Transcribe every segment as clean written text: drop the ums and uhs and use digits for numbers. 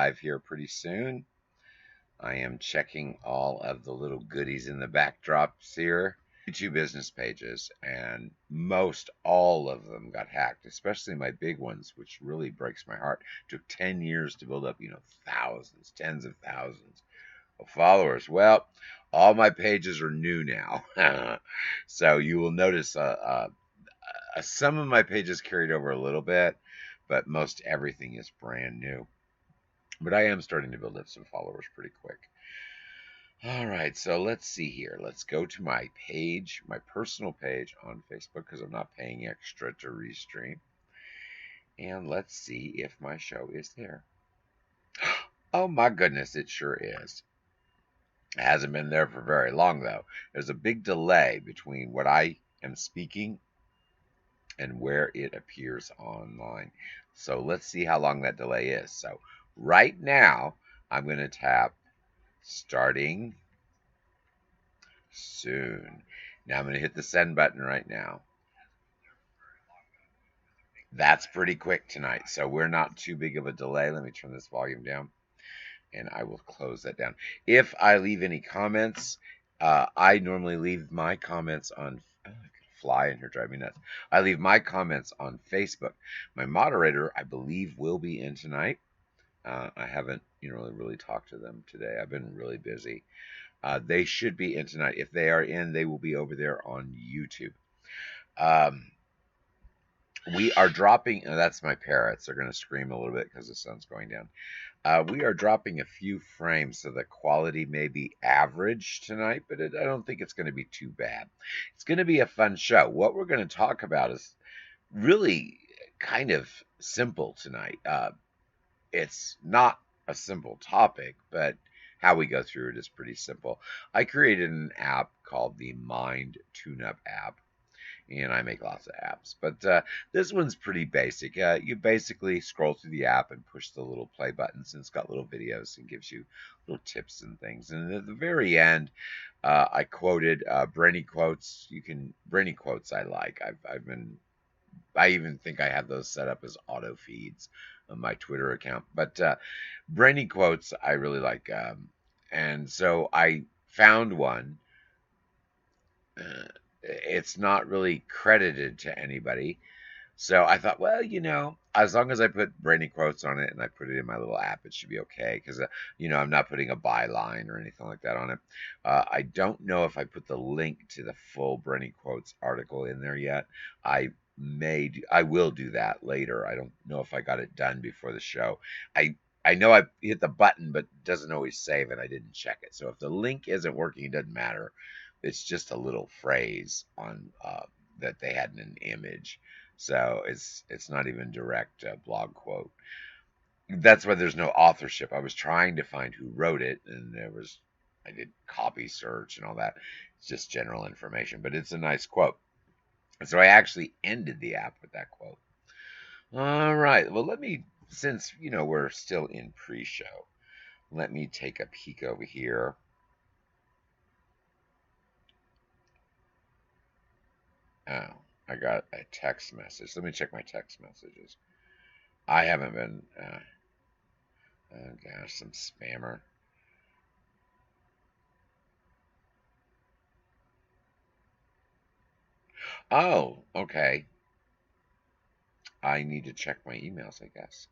live here pretty soon. I am checking all of the little goodies in the backdrops here. 2 business pages, and most all of them got hacked, especially my big ones, which really breaks my heart. It took 10 years to build up, thousands, tens of thousands of followers. Well, all my pages are new now. So you will notice some of my pages carried over a little bit, but most everything is brand new. But I am starting to build up some followers pretty quick. All right, so let's see here. Let's go to my page, my personal page on Facebook, because I'm not paying extra to restream. And let's see if my show is there. Oh my goodness, it sure is. It hasn't been there for very long, though. There's a big delay between what I am speaking and where it appears online. So let's see how long that delay is. So right now, I'm going to tap starting soon. Now I'm going to hit the send button right now. That's pretty quick tonight, so we're not too big of a delay. Let me turn this volume down, and I will close that down. If I leave any comments, I normally leave my comments on... Oh, I could fly in here, drive me nuts. I leave my comments on Facebook. My moderator, I believe, will be in tonight. I haven't, really talked to them today. I've been really busy. They should be in tonight. If they are in, they will be over there on YouTube. We are dropping... that's my parrots. They're going to scream a little bit because the sun's going down. We are dropping a few frames, so the quality may be average tonight, but I don't think it's going to be too bad. It's going to be a fun show. What we're going to talk about is really kind of simple tonight. It's not a simple topic, but how we go through it is pretty simple. I created an app called the Mind Tune-Up app, and I make lots of apps, but this one's pretty basic. You basically scroll through the app and push the little play buttons, and it's got little videos and gives you little tips and things. And at the very end, I quoted Brainy quotes. Brainy quotes I like. I even think I have those set up as auto feeds on my Twitter account. But Brainy quotes I really like, and so I found one. It's not really credited to anybody. So I thought, well, as long as I put Brainy quotes on it and I put it in my little app, it should be okay. Because, I'm not putting a byline or anything like that on it. I don't know if I put the link to the full Brainy quotes article in there yet. I will do that later. I don't know if I got it done before the show. I know I hit the button, but it doesn't always save, and I didn't check it. So if the link isn't working, it doesn't matter. It's just a little phrase on that they had in an image. So it's not even direct blog quote. That's why there's no authorship. I was trying to find who wrote it, and I did copy search and all that. It's just general information, but it's a nice quote. So I actually ended the app with that quote. All right. Well, since, we're still in pre-show, let me take a peek over here. Oh, I got a text message. Let me check my text messages. I haven't been... oh, gosh, some spammer. Oh, okay. I need to check my emails, I guess.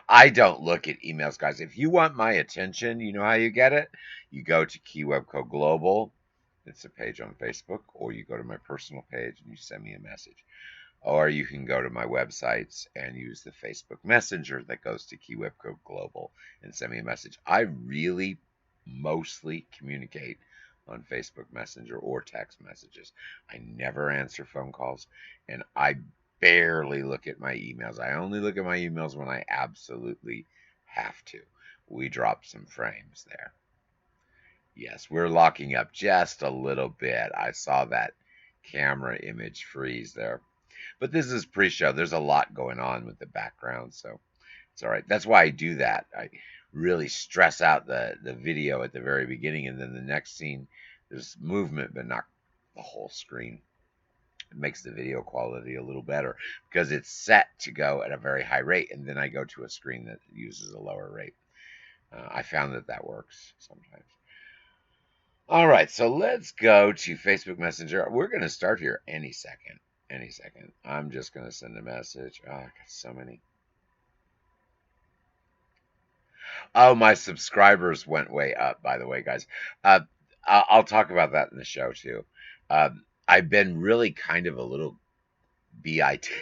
I don't look at emails, guys. If you want my attention, you know how you get it? You go to Keywebco Global. It's a page on Facebook, or you go to my personal page and you send me a message. Or you can go to my websites and use the Facebook Messenger that goes to Keywebco Global and send me a message. I really mostly communicate on Facebook Messenger or text messages. I never answer phone calls, and I barely look at my emails. I only look at my emails when I absolutely have to. We dropped some frames there. Yes, we're locking up just a little bit. I saw that camera image freeze there. But this is pre-show. There's a lot going on with the background, so it's all right. That's why I do that. I really stress out the video at the very beginning, and then the next scene, there's movement, but not the whole screen. It makes the video quality a little better because it's set to go at a very high rate, and then I go to a screen that uses a lower rate. I found that works sometimes. All right, so let's go to Facebook Messenger. We're going to start here any second. Any second. I'm just going to send a message. Oh, I got so many. Oh, my subscribers went way up, by the way, guys. I'll talk about that in the show, too. I've been really kind of a little bitchy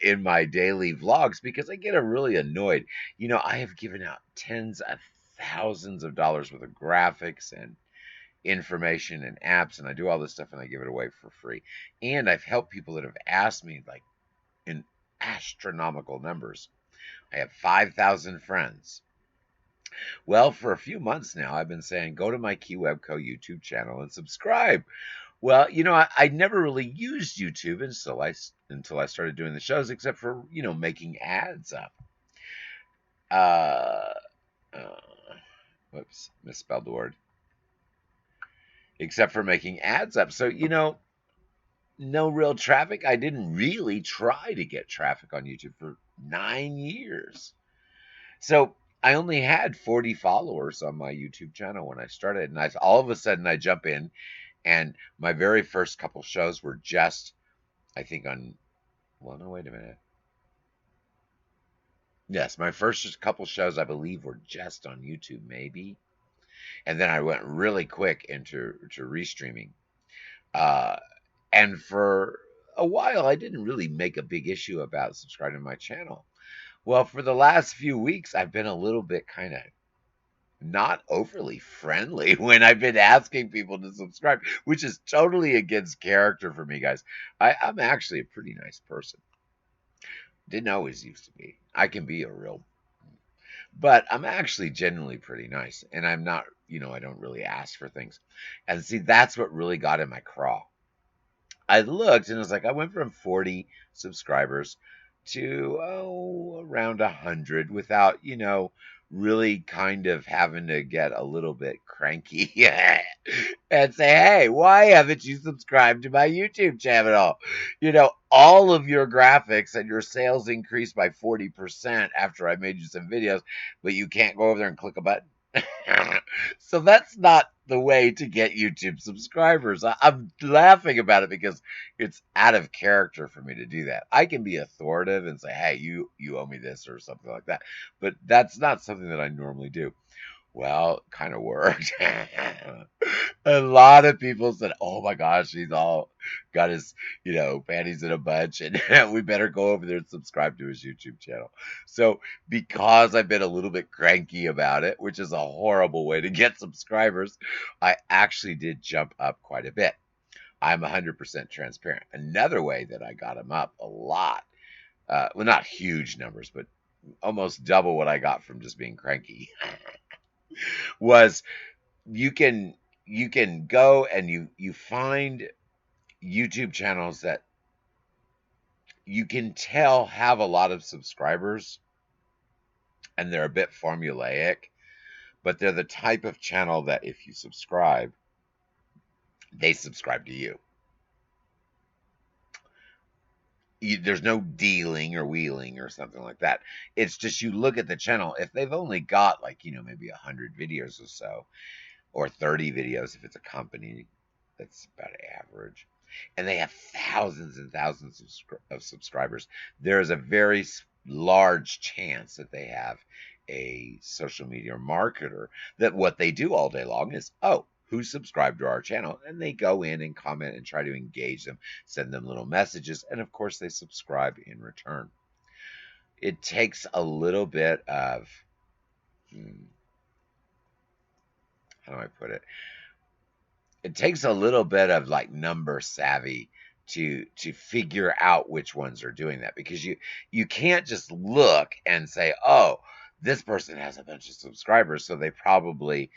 in my daily vlogs because I get really annoyed. You know, I have given out tens of thousands of dollars worth of graphics and information and apps, and I do all this stuff and I give it away for free. And I've helped people that have asked me like in astronomical numbers. I have 5,000 friends. Well, for a few months now, I've been saying, go to my Keywebco YouTube channel and subscribe. Well, you know, I never really used YouTube until I started doing the shows, except for, you know, making ads up. Uh, Whoops, misspelled the word. Except for making ads up. So, you know, no real traffic. I didn't really try to get traffic on YouTube for 9 years. So I only had 40 followers on my YouTube channel when I started. And all of a sudden I jump in, and my very first couple shows were just, I think well, no, wait a minute. Yes, my first couple shows, I believe, were just on YouTube, maybe. And then I went really quick into restreaming. And for a while, I didn't really make a big issue about subscribing to my channel. Well, for the last few weeks, I've been a little bit kind of not overly friendly when I've been asking people to subscribe, which is totally against character for me, guys. I'm actually a pretty nice person. Didn't always used to be. I can be a real, but I'm actually genuinely pretty nice, and I'm not, you know, I don't really ask for things. And see, that's what really got in my craw. I looked and it was like I went from 40 subscribers to around 100 without, you know, really kind of having to get a little bit cranky and say, hey, why haven't you subscribed to my YouTube channel? You know, all of your graphics and your sales increased by 40% after I made you some videos, but you can't go over there and click a button. So that's not the way to get YouTube subscribers. I'm laughing about it because it's out of character for me to do that. I can be authoritative and say, hey, you owe me this or something like that. But that's not something that I normally do. Well, it kind of worked. A lot of people said, oh my gosh, he's all got his, you know, panties in a bunch, and we better go over there and subscribe to his YouTube channel. So because I've been a little bit cranky about it, which is a horrible way to get subscribers, I actually did jump up quite a bit. I'm 100% transparent. Another way that I got them up a lot, well, not huge numbers, but almost double what I got from just being cranky, was you can go and you find YouTube channels that you can tell have a lot of subscribers, and they're a bit formulaic, but they're the type of channel that if you subscribe, they subscribe to you. There's no dealing or wheeling or something like that. It's just you look at the channel. If they've only got like, you know, maybe 100 videos or so, or 30 videos if it's a company, that's about average, and they have thousands and thousands of subscribers, there is a very large chance that they have a social media marketer that what they do all day long is, oh, who subscribed to our channel? And they go in and comment and try to engage them, send them little messages, and of course they subscribe in return. It takes a little bit of, how do I put it? It takes a little bit of like number savvy to figure out which ones are doing that, because you can't just look and say, oh, this person has a bunch of subscribers, so they probably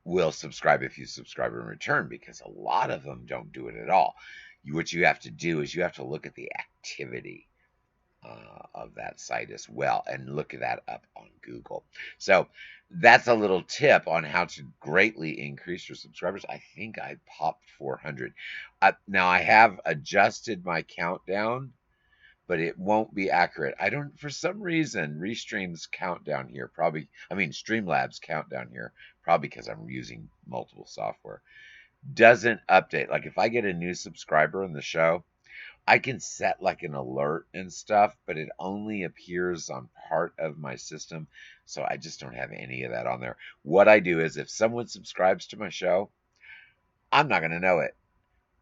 will subscribe if you subscribe in return, because a lot of them don't do it at all. What you have to do is you have to look at the activity of that site as well, and look that up on Google. So that's a little tip on how to greatly increase your subscribers. I think I popped 400. Now I have adjusted my countdown, but it won't be accurate. I don't, for some reason, Restream's countdown here, probably, I mean, Streamlabs countdown here, probably because I'm using multiple software, doesn't update. Like if I get a new subscriber in the show, I can set like an alert and stuff, but it only appears on part of my system. So I just don't have any of that on there. What I do is if someone subscribes to my show, I'm not going to know it.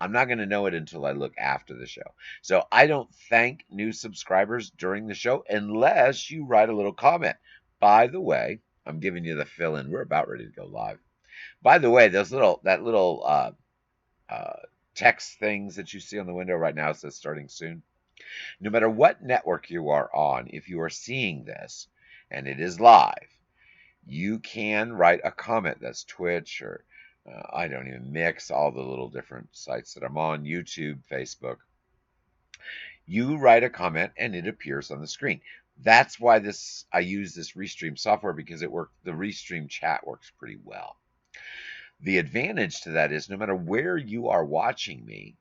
I'm not going to know it until I look after the show. So I don't thank new subscribers during the show unless you write a little comment. By the way, I'm giving you the fill in. We're about ready to go live. By the way, that little text things that you see on the window right now says starting soon. No matter what network you are on, if you are seeing this and it is live, you can write a comment. That's Twitch or I don't even mix all the little different sites that I'm on, YouTube, Facebook. You write a comment and it appears on the screen. That's why I use this Restream software because the Restream chat works pretty well. The advantage to that is no matter where you are watching me,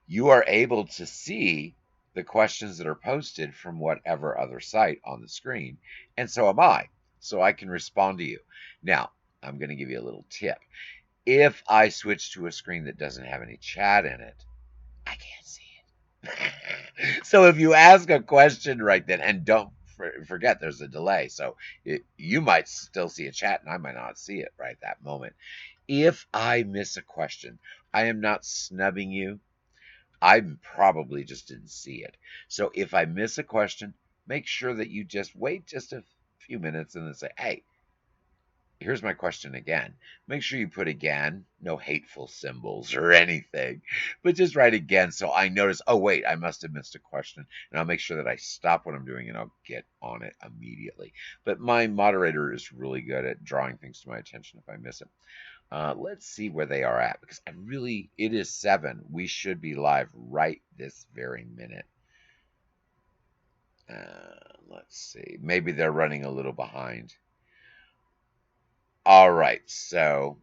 you are able to see the questions that are posted from whatever other site on the screen, and so am I. So I can respond to you. Now, I'm going to give you a little tip. If I switch to a screen that doesn't have any chat in it, I can't see it. So if you ask a question right then, and don't forget there's a delay, so you might still see a chat and I might not see it right that moment. If I miss a question, I am not snubbing you. I probably just didn't see it. So if I miss a question, make sure that you just wait just a few minutes and then say, hey, here's my question again. Make sure you put again, no hateful symbols or anything, but just write again so I notice, oh, wait, I must have missed a question. And I'll make sure that I stop what I'm doing and I'll get on it immediately. But my moderator is really good at drawing things to my attention if I miss it. Let's see where they are at because it is 7. We should be live right this very minute. Let's see. Maybe they're running a little behind. All right. So,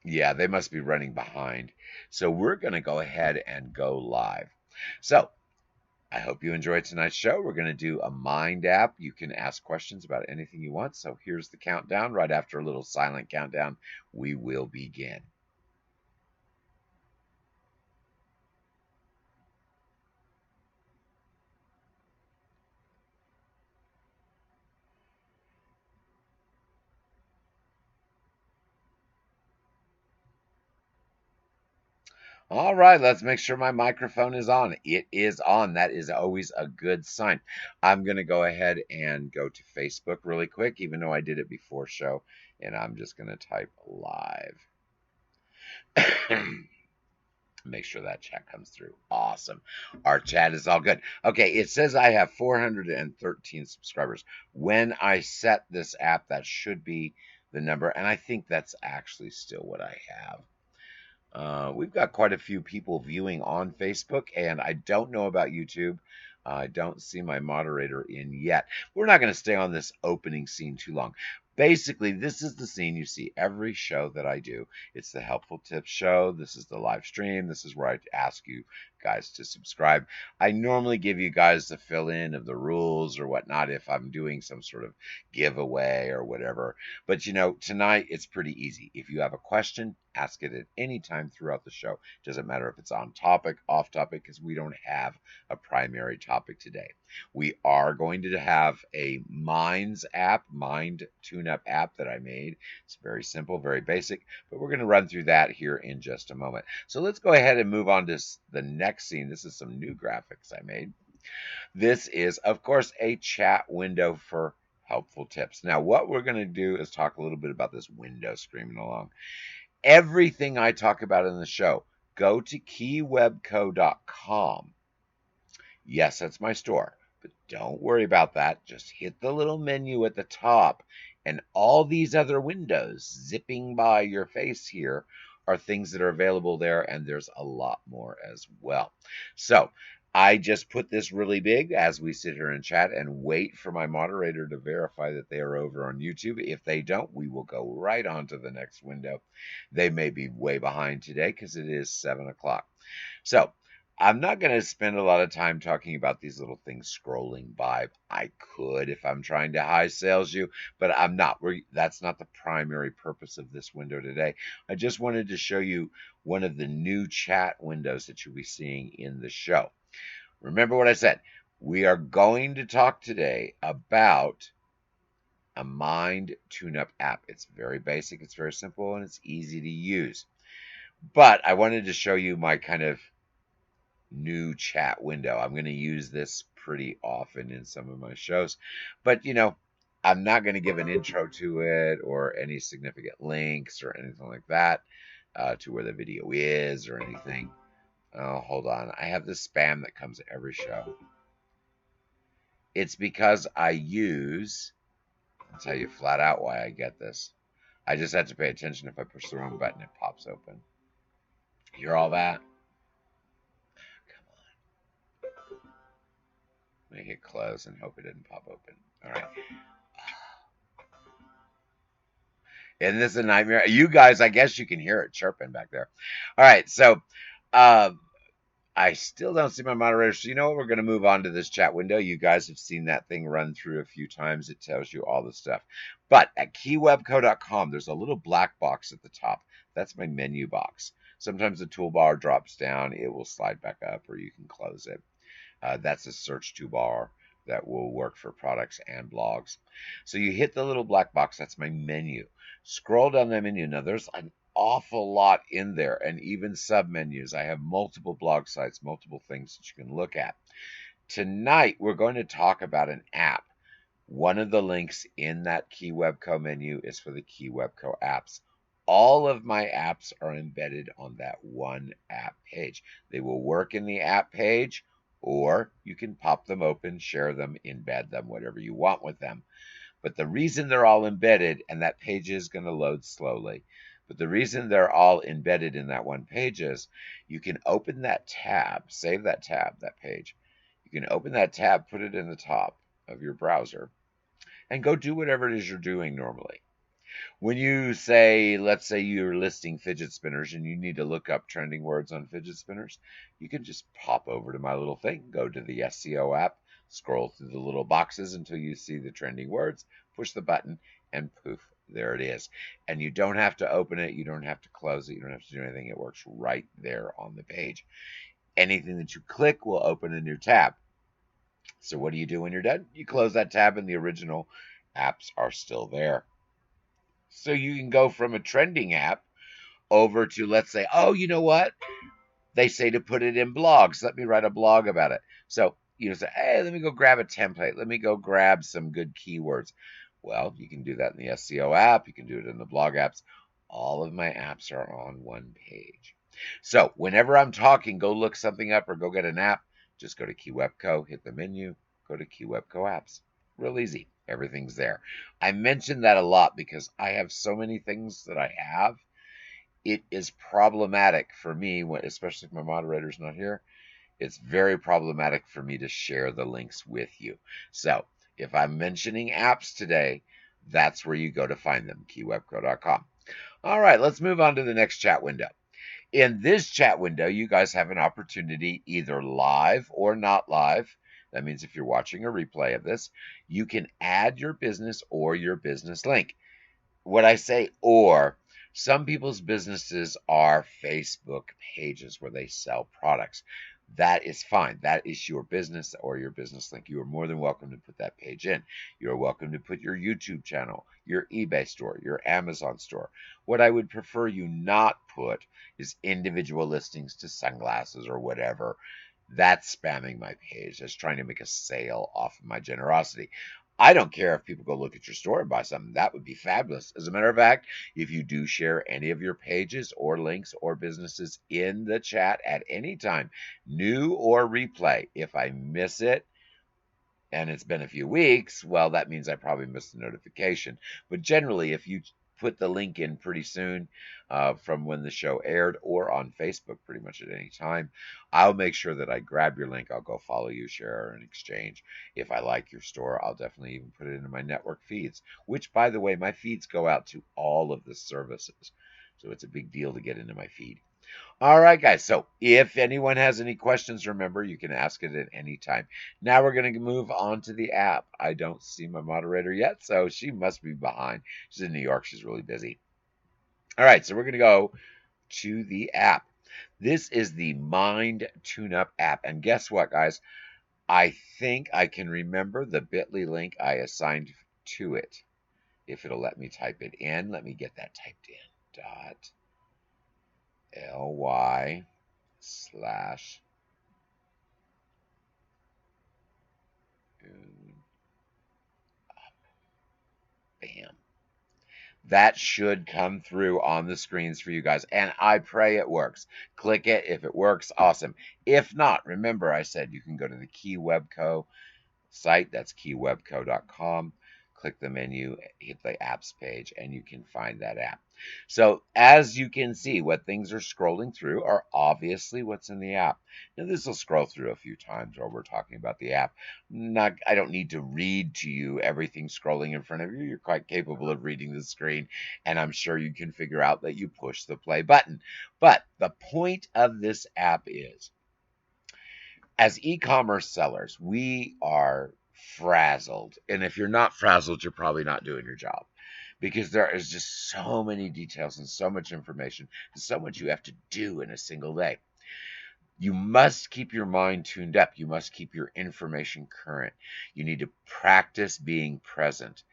yeah, they must be running behind. So we're going to go ahead and go live. So I hope you enjoyed tonight's show. We're going to do a mind app. You can ask questions about anything you want. So here's the countdown. Right after a little silent countdown, we will begin. All right, let's make sure my microphone is on. It is on. That is always a good sign. I'm going to go ahead and go to Facebook really quick, even though I did it before show, and I'm just going to type live. Make sure that chat comes through. Awesome. Our chat is all good. Okay, it says I have 413 subscribers. When I set this app, that should be the number, and I think that's actually still what I have. We've got quite a few people viewing on Facebook, and I don't know about YouTube. I don't see my moderator in yet. We're not going to stay on this opening scene too long. Basically, this is the scene you see every show that I do. It's the Helpful Tips show. This is the live stream. This is where I ask you guys to subscribe. I normally give you guys the fill in of the rules or whatnot if I'm doing some sort of giveaway or whatever. But tonight it's pretty easy. If you have a question, ask it at any time throughout the show. Doesn't matter if it's on topic, off topic, because we don't have a primary topic today. We are going to have a Mind tune-up app that I made. It's very simple, very basic, but we're going to run through that here in just a moment. So let's go ahead and move on to the next scene. This is some new graphics I made. This is, of course, a chat window for helpful tips. Now, what we're going to do is talk a little bit about this window screaming along. Everything I talk about in the show, go to keywebco.com. Yes, that's my store, but don't worry about that. Just hit the little menu at the top, and all these other windows zipping by your face here are things that are available there, and there's a lot more as well. So I just put this really big as we sit here and chat and wait for my moderator to verify that they are over on YouTube. If they don't, we will go right on to the next window. They may be way behind today because it is 7 o'clock. So I'm not going to spend a lot of time talking about these little things scrolling by. I could if I'm trying to high sales you, but I'm not. That's not the primary purpose of this window today. I just wanted to show you one of the new chat windows that you'll be seeing in the show. Remember what I said. We are going to talk today about a mind tune-up app. It's very basic, it's very simple, and it's easy to use. But I wanted to show you my kind of new chat window. I'm going to use this pretty often in some of my shows. But, I'm not going to give an intro to it or any significant links or anything like that to where the video is or anything. Oh, hold on. I have this spam that comes every show. It's because I'll tell you flat out why I get this. I just have to pay attention. If I push the wrong button, it pops open. Hear all that? Come on. Let me hit close and hope it didn't pop open. All right. Isn't this a nightmare? You guys, I guess you can hear it chirping back there. All right. So, I still don't see my moderator. So you know what? We're going to move on to this chat window. You guys have seen that thing run through a few times. It tells you all the stuff. But at keywebco.com, there's a little black box at the top. That's my menu box. Sometimes the toolbar drops down. It will slide back up or you can close it. That's a search toolbar that will work for products and blogs. So you hit the little black box. That's my menu. Scroll down the menu. Now there's an awful lot in there and even sub-menus. I have multiple blog sites, multiple things that you can look at. Tonight, we're going to talk about an app. One of the links in that Keywebco menu is for the Keywebco apps. All of my apps are embedded on that one app page. They will work in the app page, or you can pop them open, share them, embed them, whatever you want with them. But the reason they're all embedded, and that page is going to load slowly, but the reason they're all embedded in that one page is you can open that tab, save that tab, that page. You can open that tab, put it in the top of your browser, and go do whatever it is you're doing normally. When you say, let's say you're listing fidget spinners and you need to look up trending words on fidget spinners, you can just pop over to my little thing, go to the SEO app, scroll through the little boxes until you see the trending words, push the button, and poof, there it is. And you don't have to open it, you don't have to close it, you don't have to do anything. It works right there on the page. Anything that you click will open a new tab. So what do you do when you're done? You close that tab and the original apps are still there. So you can go from a trending app over to, let's say, oh, you know what? They say to put it in blogs. Let me write a blog about it. So you say, hey, let me go grab a template. Let me go grab some good keywords. Well, you can do that in the SEO app. You can do it in the blog apps. All of my apps are on one page. So whenever I'm talking, go look something up or go get an app. Just go to Keywebco, hit the menu, go to Keywebco apps. Real easy. Everything's there. I mention that a lot because I have so many things that I have. It is problematic for me, especially if my moderator's not here. It's very problematic for me to share the links with you. So if I'm mentioning apps today, that's where you go to find them, keywebco.com. All right, let's move on to the next chat window. In this chat window, you guys have an opportunity, either live or not live. That means if you're watching a replay of this, you can add your business or your business link. When I say or, some people's businesses are Facebook pages where they sell products. That is fine. That is your business or your business link. You are more than welcome to put that page in. You are welcome to put your YouTube channel, your eBay store, your Amazon store. What I would prefer you not put is individual listings to sunglasses or whatever. That's spamming my page. That's trying to make a sale off of my generosity. I don't care if people go look at your store and buy something. That would be fabulous. As a matter of fact, if you do share any of your pages or links or businesses in the chat at any time, new or replay, if I miss it and it's been a few weeks, well, that means I probably missed the notification. But generally, if you put the link in pretty soon from when the show aired, or on Facebook pretty much at any time. I'll make sure that I grab your link. I'll go follow you, share, and exchange. If I like your store, I'll definitely even put it into my network feeds, which, by the way, my feeds go out to all of the services. So it's a big deal to get into my feed. All right, guys. So if anyone has any questions, remember you can ask it at any time. Now we're going to move on to the app. I don't see my moderator yet, so she must be behind. She's in New York. She's really busy. All right, so we're going to go to the app. This is the Mind TuneUp app. And guess what, guys? I think I can remember the bit.ly link I assigned to it. If it'll let me type it in, let me get that typed in. .ly/. Bam. That should come through on the screens for you guys, and I pray it works. Click it. If it works, awesome. If not, remember I said you can go to the Keywebco site. That's keywebco.com. Click the menu, hit the apps page, and you can find that app. So as you can see, what things are scrolling through are obviously what's in the app. Now this will scroll through a few times while we're talking about the app. I don't need to read to you everything scrolling in front of you. You're quite capable of reading the screen, and I'm sure you can figure out that you push the play button. But the point of this app is, as e-commerce sellers, we are frazzled. And if you're not frazzled, you're probably not doing your job, because there is just so many details and so much information and so much you have to do in a single day. You must keep your mind tuned up. You must keep your information current. You need to practice being present.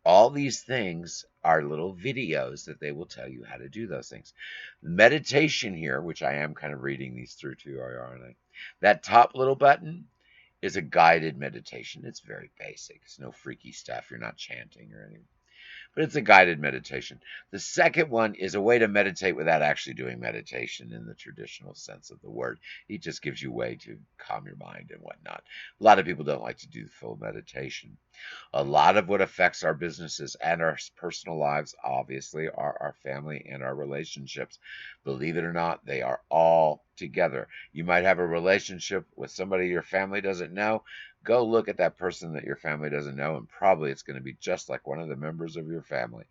All these things are little videos that they will tell you how to do those things. Meditation here, which I am kind of reading these through too, aren't I? That top little button is a guided meditation. It's very basic. It's no freaky stuff. You're not chanting or anything, but it's a guided meditation. The second one is a way to meditate without actually doing meditation in the traditional sense of the word. It just gives you a way to calm your mind and whatnot. A lot of people don't like to do full meditation. A lot of what affects our businesses and our personal lives, obviously, are our family and our relationships. Believe it or not, they are all together. You might have a relationship with somebody your family doesn't know. Go look at that person that your family doesn't know, and probably it's going to be just like one of the members of your family.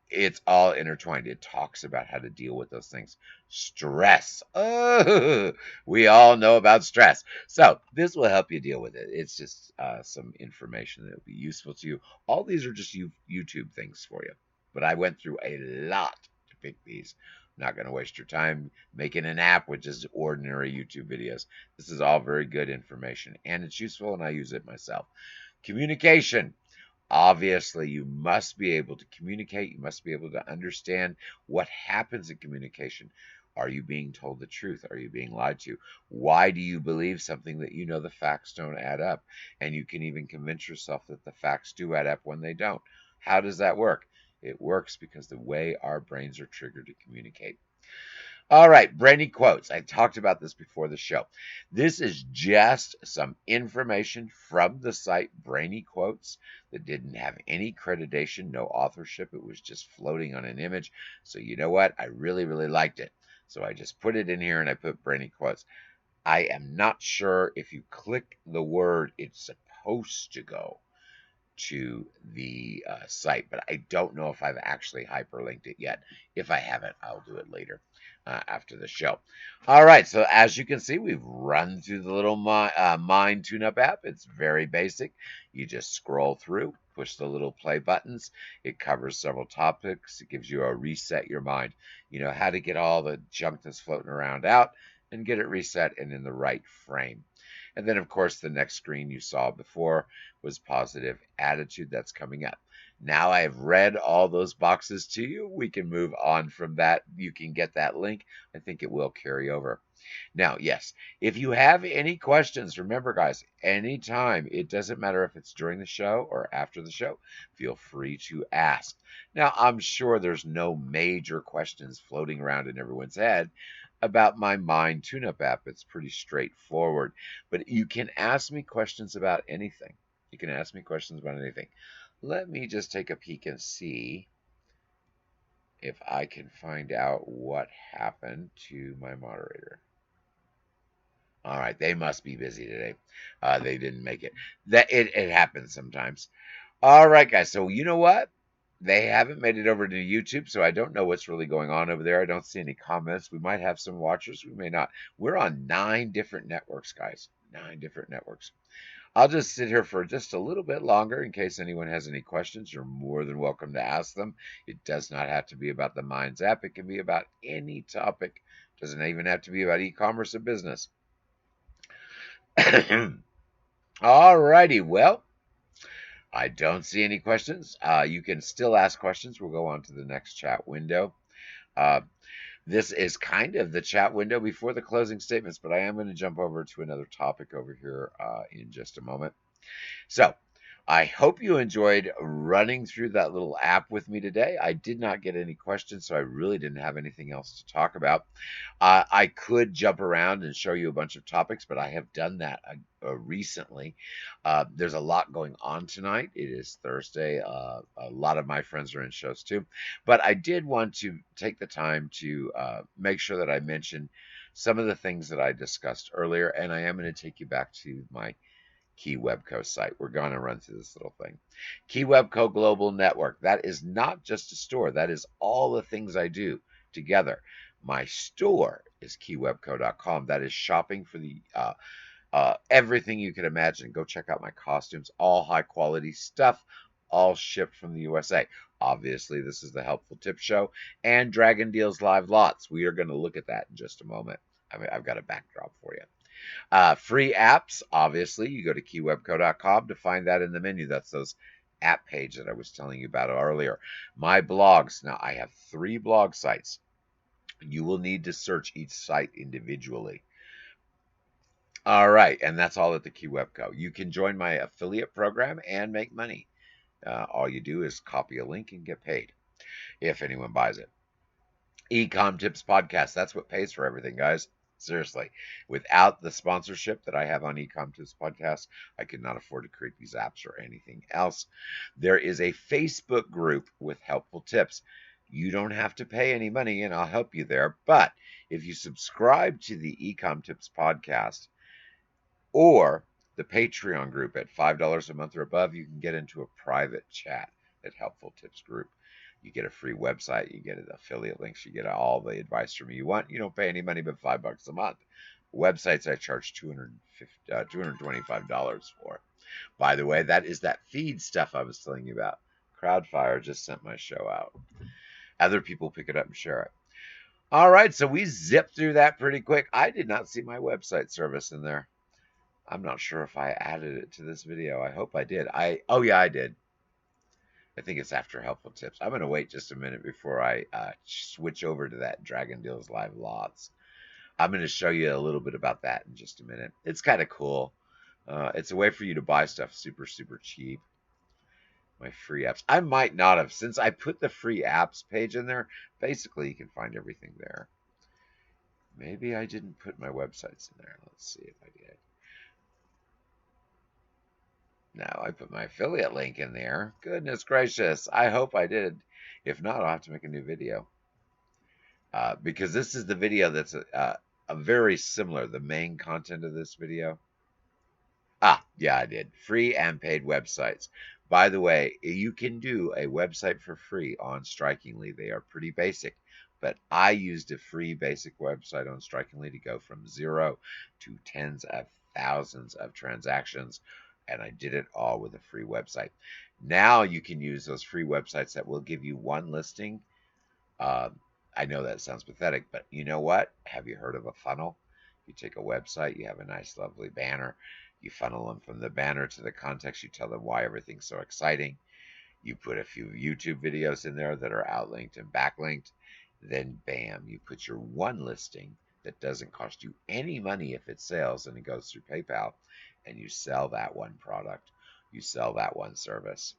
It's all intertwined. It talks about how to deal with those things. Stress. Oh, we all know about stress. So this will help you deal with it. It's just some information that will be useful to you. All these are just YouTube things for you. But I went through a lot to pick these. I'm not going to waste your time making an app with just ordinary YouTube videos. This is all very good information, and it's useful, and I use it myself. Communication. Obviously, you must be able to communicate. You must be able to understand what happens in communication. Are you being told the truth? Are you being lied to? Why do you believe something that you know the facts don't add up? And you can even convince yourself that the facts do add up when they don't. How does that work? It works because the way our brains are triggered to communicate. All right, brainy quotes. I talked about this before the show. This is just some information from the site Brainy Quotes that didn't have any accreditation, no authorship. It was just floating on an image. So you know what? I really, really liked it. So I just put it in here and I put Brainy Quotes. I am not sure if you click the word, it's supposed to go to the site, but I don't know if I've actually hyperlinked it yet. If I haven't, I'll do it later after the show. All right, so as you can see, we've run through the little Mind TuneUp app. It's very basic. You just scroll through, push the little play buttons. It covers several topics. It gives you a reset your mind. You know how to get all the junk that's floating around out and get it reset and in the right frame. And then, of course, the next screen you saw before was positive attitude. That's coming up. Now I have read all those boxes to you. We can move on from that. You can get that link. I think it will carry over. Now, yes, if you have any questions, remember, guys, anytime, it doesn't matter if it's during the show or after the show, feel free to ask. Now, I'm sure there's no major questions floating around in everyone's head about my Mind TuneUp app. It's pretty straightforward, but you can ask me questions about anything. You can ask me questions about anything. Let me just take a peek and see if I can find out what happened to my moderator. All right, they must be busy today. They didn't make it. It happens sometimes. All right, guys. So you know what? They haven't made it over to YouTube, so I don't know what's really going on over there. I don't see any comments. We might have some watchers. We may not. We're on 9 different networks, guys. 9 different networks. I'll just sit here for just a little bit longer in case anyone has any questions. You're more than welcome to ask them. It does not have to be about the Minds app. It can be about any topic. It doesn't even have to be about e-commerce or business. All righty. Well, I don't see any questions. You can still ask questions. We'll go on to the next chat window. Uh, this is kind of the chat window before the closing statements, but I am going to jump over to another topic over here in just a moment. So, I hope you enjoyed running through that little app with me today. I did not get any questions, so I really didn't have anything else to talk about. I could jump around and show you a bunch of topics, but I have done that recently. There's a lot going on tonight. It is Thursday. A lot of my friends are in shows too. But I did want to take the time to make sure that I mention some of the things that I discussed earlier, and I am going to take you back to my Keywebco site. We're going to run through this little thing. Keywebco Global Network. That is not just a store. That is all the things I do together. My store is keywebco.com. That is shopping for the everything you can imagine. Go check out my costumes. All high quality stuff. All shipped from the USA. Obviously, this is the Helpful Tip Show and Dragon Deals Live Lots. We are going to look at that in just a moment. I've got a backdrop for you. Free apps, obviously, you go to keywebco.com to find that in the menu. That's those app page that I was telling you about earlier. My blogs. Now, I have 3 blog sites. You will need to search each site individually. All right, and that's all at the Keywebco. You can join my affiliate program and make money. All you do is copy a link and get paid if anyone buys it. eCom Tips Podcast. That's what pays for everything, guys. Seriously. Without the sponsorship that I have on eCom Tips Podcast, I could not afford to create these apps or anything else. There is a Facebook group with helpful tips. You don't have to pay any money, and I'll help you there. But if you subscribe to the eCom Tips Podcast or the Patreon group at $5 a month or above, you can get into a private chat at Helpful Tips Group. You get a free website, you get affiliate links, you get all the advice from me you want. You don't pay any money but $5 a month. Websites I charge $225 for. By the way, that is that feed stuff I was telling you about. Crowdfire just sent my show out. Other people pick it up and share it. All right, so we zipped through that pretty quick. I did not see my website service in there. I'm not sure if I added it to this video. I hope I did. Oh yeah, I did. I think it's after helpful tips. I'm going to wait just a minute before I switch over to that Dragon Deals Live Lots. I'm going to show you a little bit about that in just a minute. It's kind of cool. It's a way for you to buy stuff super, super cheap. My free apps. I might not have. Since I put the free apps page in there, basically you can find everything there. Maybe I didn't put my websites in there. Let's see if I did. Now I put my affiliate link in there. Goodness gracious. I hope I did. If not, I'll have to make a new video. Because this is the video that's a very similar, the main content of this video. Yeah, I did. Free and paid websites. By the way, you can do a website for free on Strikingly. They are pretty basic. But I used a free basic website on Strikingly to go from 0 to tens of thousands of transactions. And I did it all with a free website. Now you can use those free websites that will give you one listing. I know that sounds pathetic, but you know what? Have you heard of a funnel? You take a website, you have a nice, lovely banner. You funnel them from the banner to the context. You tell them why everything's so exciting. You put a few YouTube videos in there that are outlinked and backlinked. Then, bam, you put your one listing that doesn't cost you any money if it sells and it goes through PayPal. And you sell that one product, you sell that one service.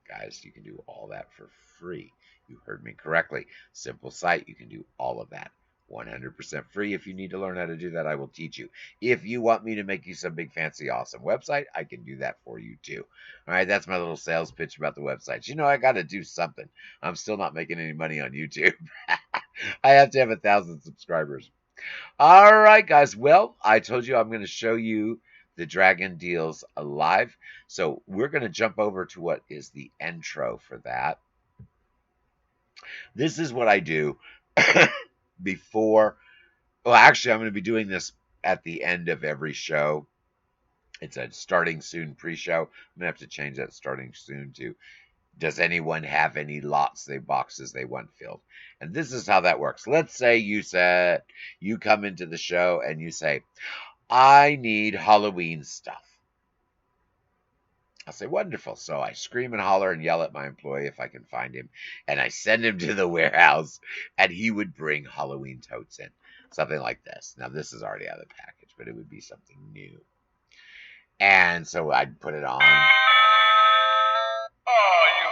Guys, you can do all that for free. You heard me correctly. Simple site, you can do all of that 100% free. If you need to learn how to do that, I will teach you. If you want me to make you some big, fancy, awesome website, I can do that for you too. All right, that's my little sales pitch about the websites. You know, I got to do something. I'm still not making any money on YouTube. I have to have 1,000 subscribers. All right, guys. Well, I told you I'm going to show you the Dragon Deals live. So we're going to jump over to what is the intro for that. This is what I do before. Well, actually, I'm going to be doing this at the end of every show. It's a starting soon pre-show. I'm going to have to change that starting soon to, does anyone have any boxes they want filled? And this is how that works. Let's say you come into the show and you say, I need Halloween stuff. I'll say, wonderful. So I scream and holler and yell at my employee if I can find him. And I send him to the warehouse and he would bring Halloween totes in. Something like this. Now, this is already out of the package, but it would be something new. And so I'd put it on. Are you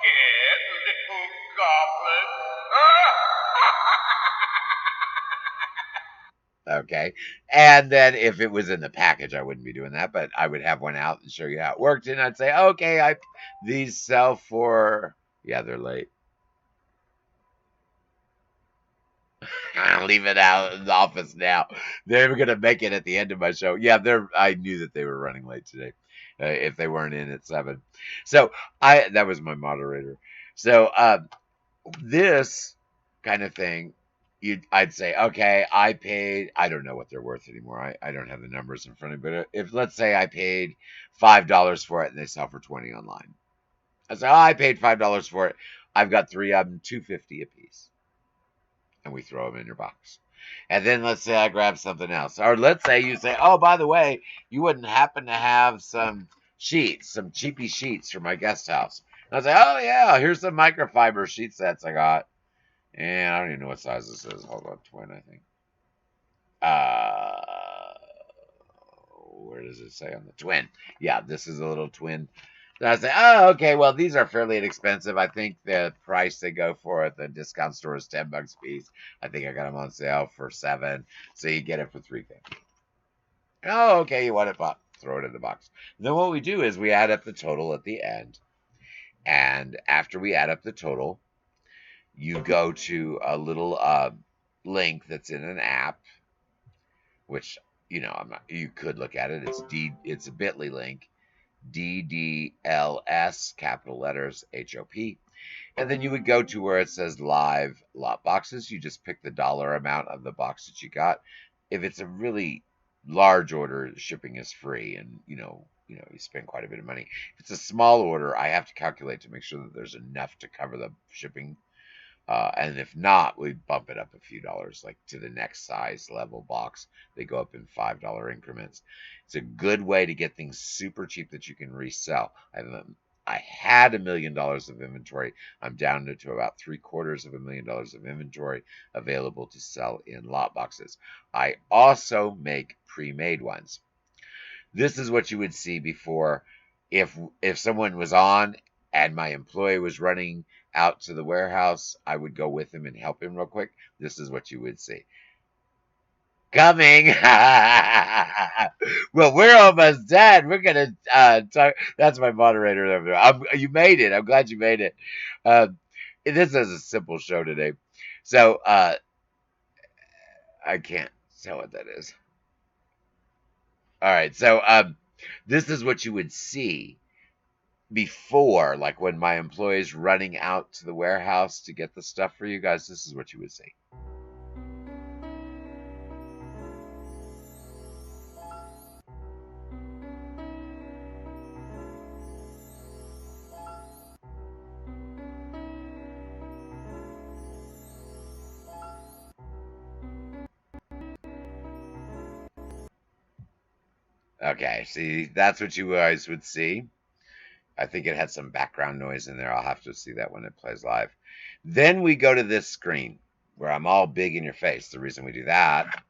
scared, little goblin? Okay. And then if it was in the package, I wouldn't be doing that, but I would have one out and show you how it worked. And I'd say, okay, these sell for, yeah, they're late. I'll leave it out in the office now. They're going to make it at the end of my show. Yeah, I knew that they were running late today. If they weren't in at 7. So that was my moderator. So this kind of thing, I'd say, okay, I paid, I don't know what they're worth anymore. I don't have the numbers in front of me, but if let's say I paid $5 for it and they sell for 20 online. I say, I paid $5 for it. I've got 3 of them, $2.50 a piece. And we throw them in your box. And then let's say I grab something else. Or let's say you say, oh, by the way, you wouldn't happen to have some sheets, some cheapy sheets for my guest house. And I say, oh, yeah, here's some microfiber sheet sets I got. And I don't even know what size this is. Hold on, twin, I think. Where does it say on the twin? Yeah, this is a little twin. So I say, oh, okay, well, these are fairly inexpensive. I think the price they go for at the discount store is $10 a piece. I think I got them on sale for $7, so you get it for $3.50. Oh, okay, you want it, but throw it in the box. Then what we do is we add up the total at the end, and after we add up the total, you go to a little link that's in an app, which you could look at it. It's a Bitly link. DDLS, capital letters, HOP. And then you would go to where it says live lot boxes. You just pick the dollar amount of the box that you got. If it's a really large order, shipping is free, and you spend quite a bit of money. If it's a small order, I have to calculate to make sure that there's enough to cover the shipping. And if not, we bump it up a few dollars, like to the next size level box. They go up in $5 increments. It's a good way to get things super cheap that you can resell. I had $1 million of inventory. I'm down to about $750,000 of inventory available to sell in lot boxes. I also make pre-made ones. This is what you would see before if someone was on and my employee was running out to the warehouse, I would go with him and help him real quick. This is what you would see. Coming. Well, we're almost done. We're going to talk. That's my moderator over there. You made it. I'm glad you made it. This is a simple show today. So I can't tell what that is. All right. So this is what you would see before, like when my employee's running out to the warehouse to get the stuff for you guys. This is what you would see. Okay, see, that's what you guys would see. I think it had some background noise in there. I'll have to see that when it plays live. Then we go to this screen where I'm all big in your face. The reason we do that,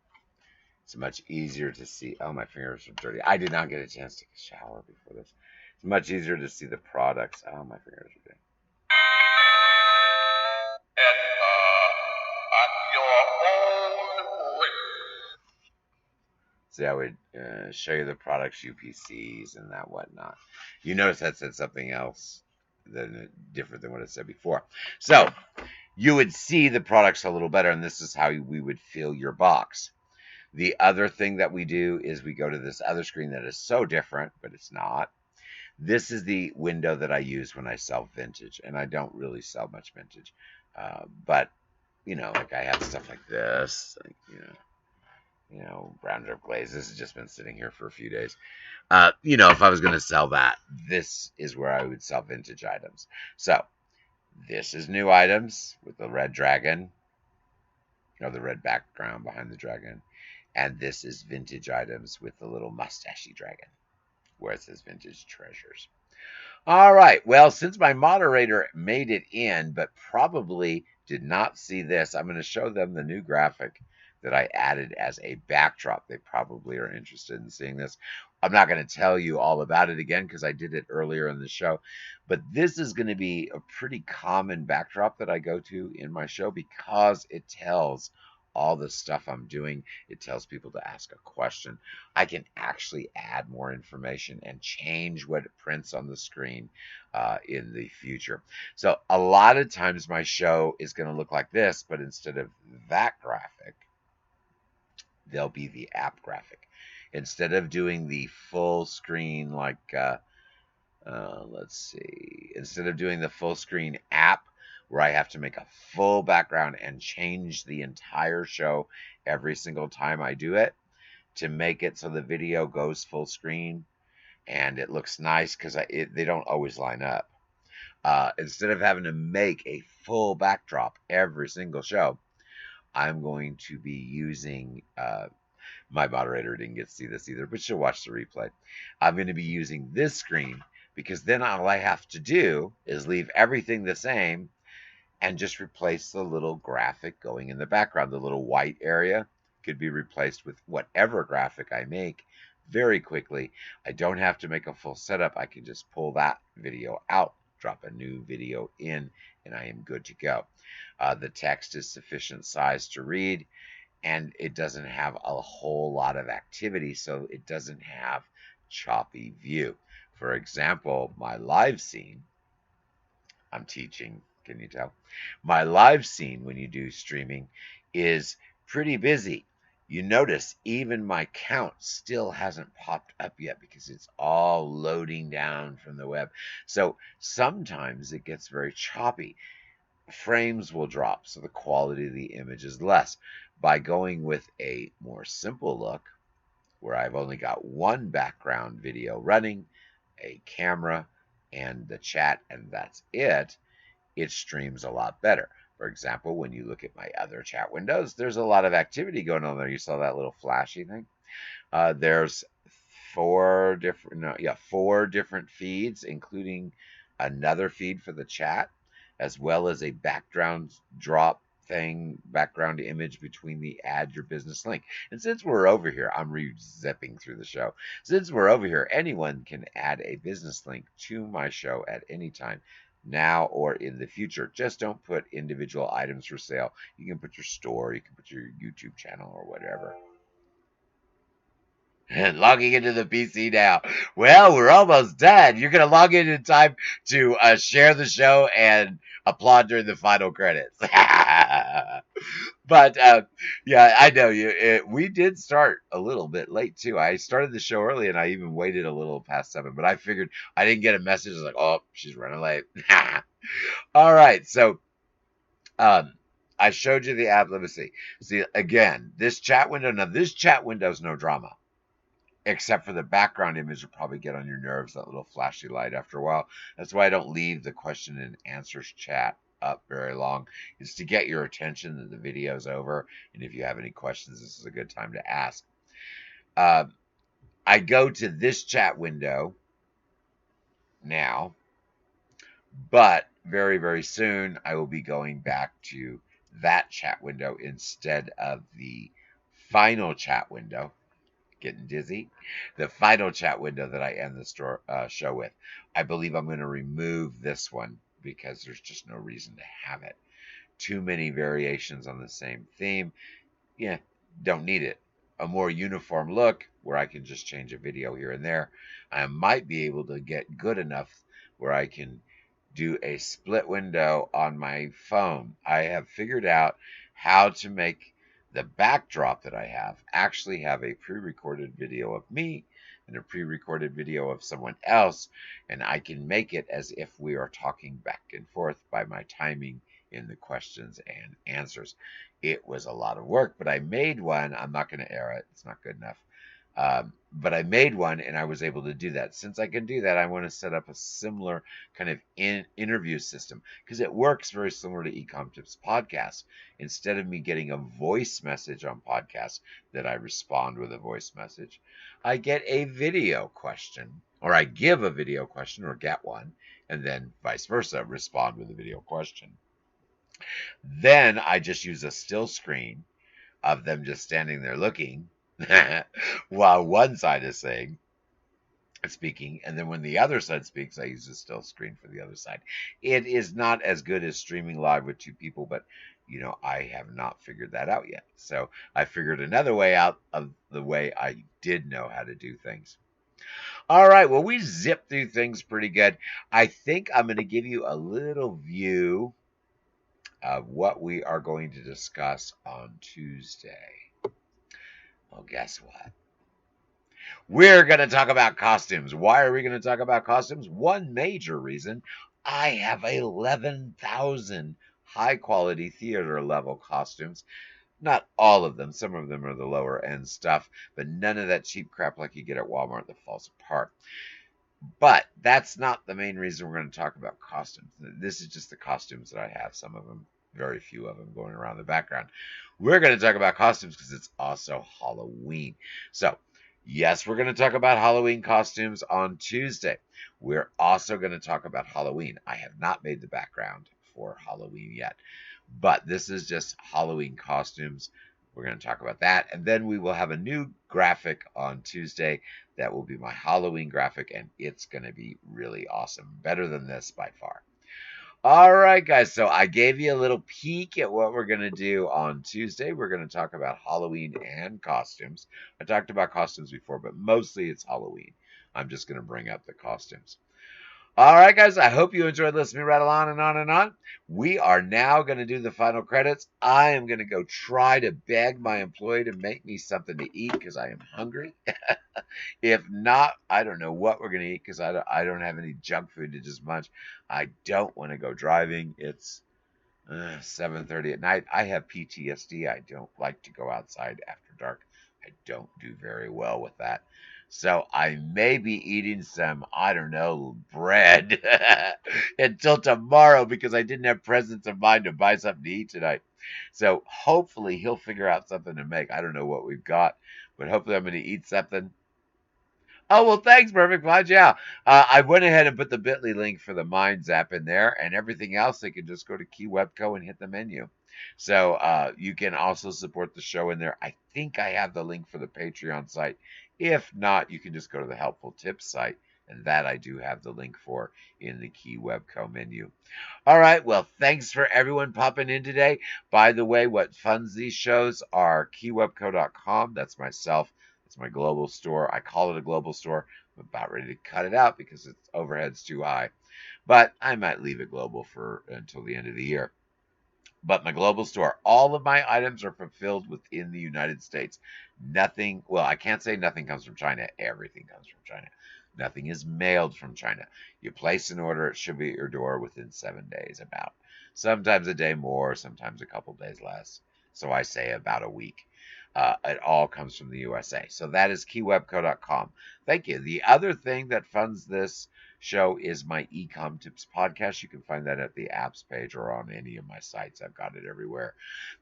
it's much easier to see. Oh, my fingers are dirty. I did not get a chance to take a shower before this. It's much easier to see the products. Oh, my fingers are dirty. Enter at your own See, I would show you the products, UPCs, and that whatnot. You notice that said something else different than what it said before. So you would see the products a little better, and this is how we would fill your box. The other thing that we do is we go to this other screen that is so different, but it's not. This is the window that I use when I sell vintage, and I don't really sell much vintage. But, like I have stuff like this, like, brown drip glaze. This has just been sitting here for a few days. If I was going to sell that, this is where I would sell vintage items. So this is new items with the red dragon, the red background behind the dragon. And this is vintage items with the little mustachy dragon, where it says vintage treasures. All right. Well, since my moderator made it in, but probably did not see this, I'm going to show them the new graphic that I added as a backdrop. They probably are interested in seeing this. I'm not going to tell you all about it again because I did it earlier in the show, but this is going to be a pretty common backdrop that I go to in my show because it tells all the stuff I'm doing. It tells people to ask a question. I can actually add more information and change what it prints on the screen in the future. So a lot of times my show is going to look like this, but instead of that graphic, there'll be the app graphic. Instead of doing the full screen let's see, instead of doing the full screen app where I have to make a full background and change the entire show every single time I do it to make it so the video goes full screen and it looks nice because they don't always line up. Instead of having to make a full backdrop every single show, I'm going to be using my moderator didn't get to see this either, but she'll watch the replay. I'm going to be using this screen because then all I have to do is leave everything the same and just replace the little graphic going in the background. The little white area could be replaced with whatever graphic I make very quickly. I don't have to make a full setup. I can just pull that video out, drop a new video in, and I am good to go. The text is sufficient size to read, and it doesn't have a whole lot of activity, so it doesn't have choppy view. For example, my live scene, I'm teaching, can you tell? My live scene, when you do streaming, is pretty busy. You notice even my count still hasn't popped up yet because it's all loading down from the web. So sometimes it gets very choppy. Frames will drop, so the quality of the image is less. By going with a more simple look, where I've only got one background video running, a camera, and the chat, and that's it, it streams a lot better. For example, when you look at my other chat windows, there's a lot of activity going on there. You saw that little flashy thing? There's four different feeds, including another feed for the chat, as well as a background drop thing, background image between the add your business link. And since we're over here, I'm zipping through the show. Since we're over here, anyone can add a business link to my show at any time, now or in the future. Just don't put individual items for sale. You can put your store, you can put your YouTube channel or whatever. And logging into the PC now. Well, we're almost done. You're going to log in time to share the show and applaud during the final credits. But yeah, I know you. We did start a little bit late too. I started the show early, and I even waited a little past 7. But I figured I didn't get a message like, "Oh, she's running late." All right, so I showed you the app. Let me see. See again, this chat window. Now, this chat window is no drama, except for the background image will probably get on your nerves, that little flashy light after a while. That's why I don't leave the question and answers chat up very long. It's to get your attention that the video's over, and if you have any questions, this is a good time to ask. I go to this chat window now, but very, very soon I will be going back to that chat window instead of the final chat window. Getting dizzy. The final chat window that I end the show with. I believe I'm going to remove this one because there's just no reason to have it. Too many variations on the same theme. Yeah, don't need it. a more uniform look where I can just change a video here and there, I might be able to get good enough where I can do a split window on my phone. I have figured out how to make the backdrop that I have actually have a pre-recorded video of me and a pre-recorded video of someone else, and I can make it as if we are talking back and forth by my timing in the questions and answers. It was a lot of work, but I made one. I'm not going to air it. It's not good enough. But I made one and I was able to do that. Since I can do that, I want to set up a similar kind of interview system because it works very similar to eCom Tips podcast. Instead of me getting a voice message on podcast that I respond with a voice message, I get a video question, or I give a video question or get one, and then vice versa, respond with a video question. Then I just use a still screen of them just standing there looking while one side is speaking, and then when the other side speaks, I use a still screen for the other side. It is not as good as streaming live with two people, but I have not figured that out yet. So I figured another way out of the way I did know how to do things. All right, well, we zipped through things pretty good. I think I'm going to give you a little view of what we are going to discuss on Tuesday. Well, guess what? We're going to talk about costumes. Why are we going to talk about costumes? One major reason, I have 11,000 high-quality theater level costumes. Not all of them. Some of them are the lower end stuff, but none of that cheap crap like you get at Walmart that falls apart. But that's not the main reason we're going to talk about costumes. This is just the costumes that I have. Some of them, very few of them going around the background. We're going to talk about costumes because it's also Halloween. So, yes, we're going to talk about Halloween costumes on Tuesday. We're also going to talk about Halloween. I have not made the background for Halloween yet, but this is just Halloween costumes. We're going to talk about that, and then we will have a new graphic on Tuesday that will be my Halloween graphic, and it's going to be really awesome. Better than this by far. All right, guys, so I gave you a little peek at what we're going to do on Tuesday. We're going to talk about Halloween and costumes. I talked about costumes before, but mostly it's Halloween. I'm just going to bring up the costumes. All right, guys, I hope you enjoyed listening right on and on and on. We are now going to do the final credits. I am going to go try to beg my employee to make me something to eat because I am hungry. If not, I don't know what we're going to eat because I don't have any junk food to just munch. I don't want to go driving. It's 7:30 at night. I have PTSD. I don't like to go outside after dark. I don't do very well with that. So I may be eating some, I don't know, bread until tomorrow because I didn't have presence of mind to buy something to eat tonight. So hopefully he'll figure out something to make. I don't know what we've got, but hopefully I'm going to eat something. Oh, well, thanks, Perfect Pod. Yeah. I went ahead and put the bit.ly link for the Minds app in there, and everything else, they can just go to Keywebco and hit the menu. So you can also support the show in there. I think I have the link for the Patreon site. If not, you can just go to the Helpful Tips site, and that I do have the link for in the Keywebco menu. All right. Well, thanks for everyone popping in today. By the way, what funds these shows are keywebco.com. That's myself. It's my global store. I call it a global store. I'm about ready to cut it out because its overhead's too high. But I might leave it global for until the end of the year. But my global store, all of my items are fulfilled within the United States. Nothing, well, I can't say nothing comes from China. Everything comes from China. Nothing is mailed from China. You place an order, it should be at your door within 7 days, about. Sometimes a day more, sometimes a couple days less. So I say about a week. It all comes from the USA. So that is keywebco.com. Thank you. The other thing that funds this show is my eCom Tips podcast. You can find that at the apps page or on any of my sites. I've got it everywhere.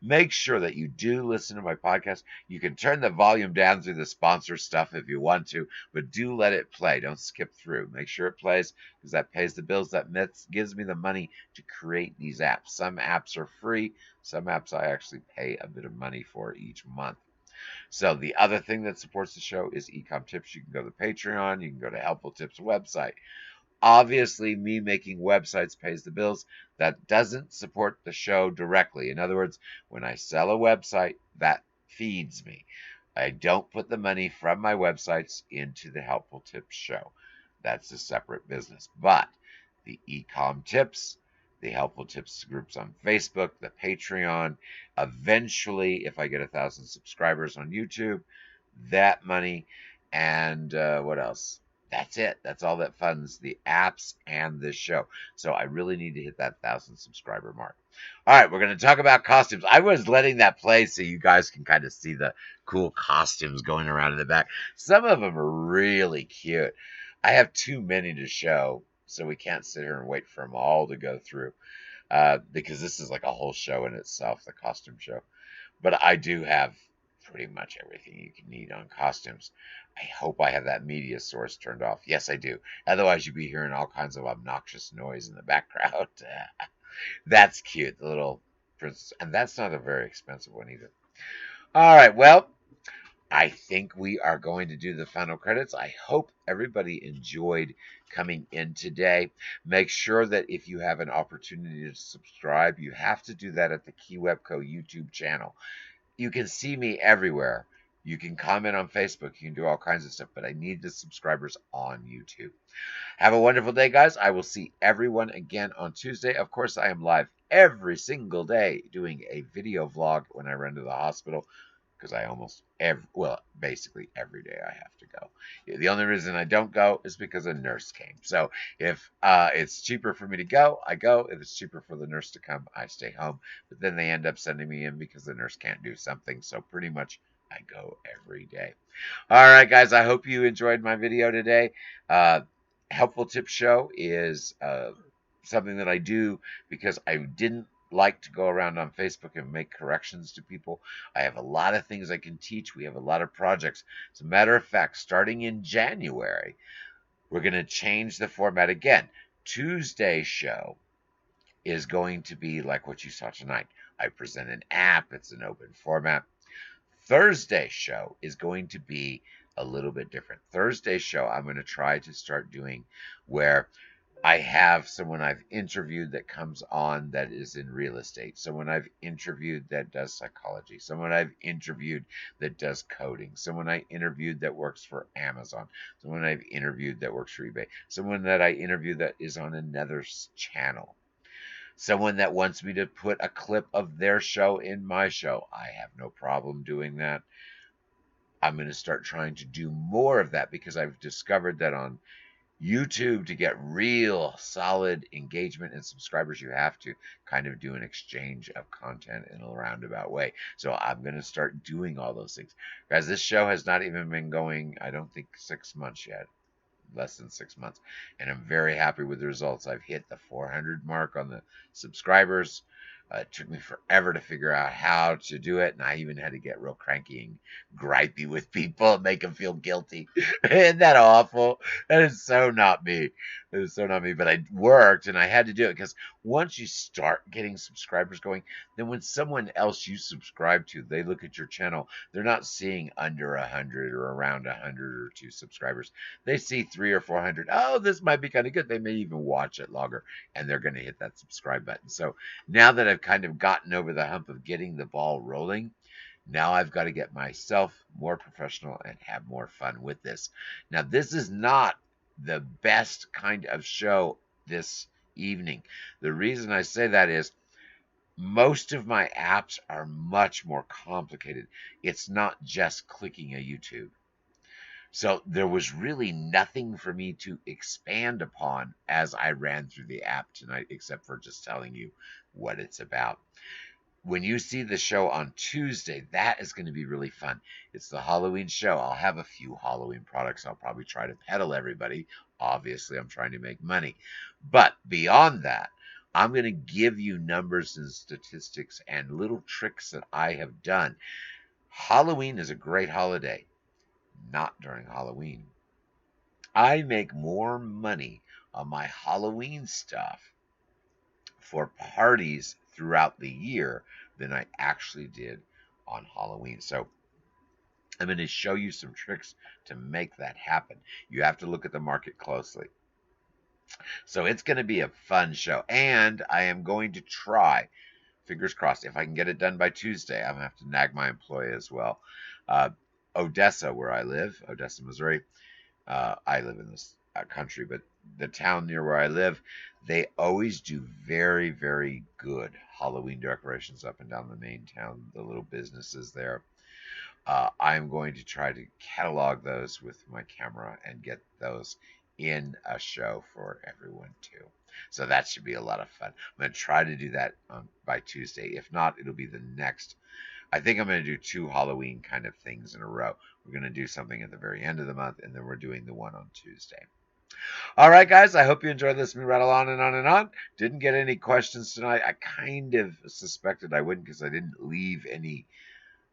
Make sure that you do listen to my podcast. You can turn the volume down through the sponsor stuff if you want to, but do let it play. Don't skip through. Make sure it plays because that pays the bills. That gives me the money to create these apps. Some apps are free. Some apps I actually pay a bit of money for each month. So the other thing that supports the show is eCom Tips. You can go to Patreon. You can go to Helpful Tips website. Obviously, me making websites pays the bills. That doesn't support the show directly. In other words, when I sell a website, that feeds me. I don't put the money from my websites into the Helpful Tips show. That's a separate business. But the eCom tips, the Helpful Tips groups on Facebook, the Patreon, eventually, if I get 1,000 subscribers on YouTube, that money, and what else? That's it. That's all that funds the apps and this show. So I really need to hit that 1,000 subscriber mark. All right, we're going to talk about costumes. I was letting that play so you guys can kind of see the cool costumes going around in the back. Some of them are really cute. I have too many to show, so we can't sit here and wait for them all to go through because this is like a whole show in itself, the costume show. But I do have pretty much everything you can need on costumes. I hope I have that media source turned off. Yes, I do. Otherwise, you'd be hearing all kinds of obnoxious noise in the background. That's cute, the little princess. And that's not a very expensive one either. All right, well, I think we are going to do the final credits. I hope everybody enjoyed coming in today. Make sure that if you have an opportunity to subscribe, you have to do that at the Keywebco YouTube channel. You can see me everywhere. You can comment on Facebook. You can do all kinds of stuff, but I need the subscribers on YouTube. Have a wonderful day, guys. I will see everyone again on Tuesday. Of course, I am live every single day doing a video vlog when I run to the hospital because I basically every day I have to go. The only reason I don't go is because a nurse came. So if it's cheaper for me to go, I go. If it's cheaper for the nurse to come, I stay home. But then they end up sending me in because the nurse can't do something. So pretty much I go every day. All right, guys, I hope you enjoyed my video today. Helpful Tip Show is something that I do because I didn't like to go around on Facebook and make corrections to people. I have a lot of things I can teach. We have a lot of projects. As a matter of fact, starting in January, we're going to change the format again. Tuesday's show is going to be like what you saw tonight. I present an app. It's an open format. Thursday's show is going to be a little bit different. Thursday's show, I'm going to try to start doing where I have someone I've interviewed that comes on that is in real estate, someone I've interviewed that does psychology, someone I've interviewed that does coding, someone I interviewed that works for Amazon, someone I've interviewed that works for eBay, someone that I interviewed that is on another channel, someone that wants me to put a clip of their show in my show. I have no problem doing that. I'm going to start trying to do more of that because I've discovered that on YouTube, to get real solid engagement and subscribers, you have to kind of do an exchange of content in a roundabout way. So I'm going to start doing all those things. Guys, this show has not even been going, I don't think, 6 months yet. Less than 6 months. And I'm very happy with the results. I've hit the 400 mark on the subscribers. It took me forever to figure out how to do it, and I even had to get real cranky and gripey with people and make them feel guilty. Isn't that awful? That is so not me. That is so not me. But I worked, and I had to do it because once you start getting subscribers going, then when someone else you subscribe to, they look at your channel, they're not seeing under 100 or around 100 or 2 subscribers. They see 300 or 400. Oh, this might be kind of good. They may even watch it longer, and they're going to hit that subscribe button. So now that I've kind of gotten over the hump of getting the ball rolling, now I've got to get myself more professional and have more fun with this. Now, this is not the best kind of show this evening. The reason I say that is most of my apps are much more complicated. It's not just clicking a YouTube. So there was really nothing for me to expand upon as I ran through the app tonight, except for just telling you what it's about. When you see the show on Tuesday, that is going to be really fun. It's the Halloween show. I'll have a few Halloween products I'll probably try to peddle everybody. Obviously, I'm trying to make money. But beyond that, I'm going to give you numbers and statistics and little tricks that I have done. Halloween is a great holiday. Not during Halloween. I make more money on my Halloween stuff for parties throughout the year than I actually did on Halloween. So I'm going to show you some tricks to make that happen. You have to look at the market closely. So it's going to be a fun show. And I am going to try, fingers crossed, if I can get it done by Tuesday. I'm going to have to nag my employee as well. Odessa, where I live, Odessa, Missouri. I live in this country, but the town near where I live, they always do very, very good Halloween decorations up and down the main town, the little businesses there. I'm going to try to catalog those with my camera and get those in a show for everyone too. So that should be a lot of fun. I'm going to try to do that by Tuesday. If not, it'll be the next. I think I'm going to do two Halloween kind of things in a row. We're going to do something at the very end of the month, and then we're doing the one on Tuesday. All right, guys, I hope you enjoyed listening to me rattle on and on and on. Didn't get any questions tonight. I kind of suspected I wouldn't because I didn't leave any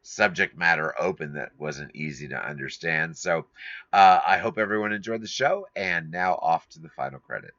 subject matter open that wasn't easy to understand. So I hope everyone enjoyed the show. And now off to the final credits.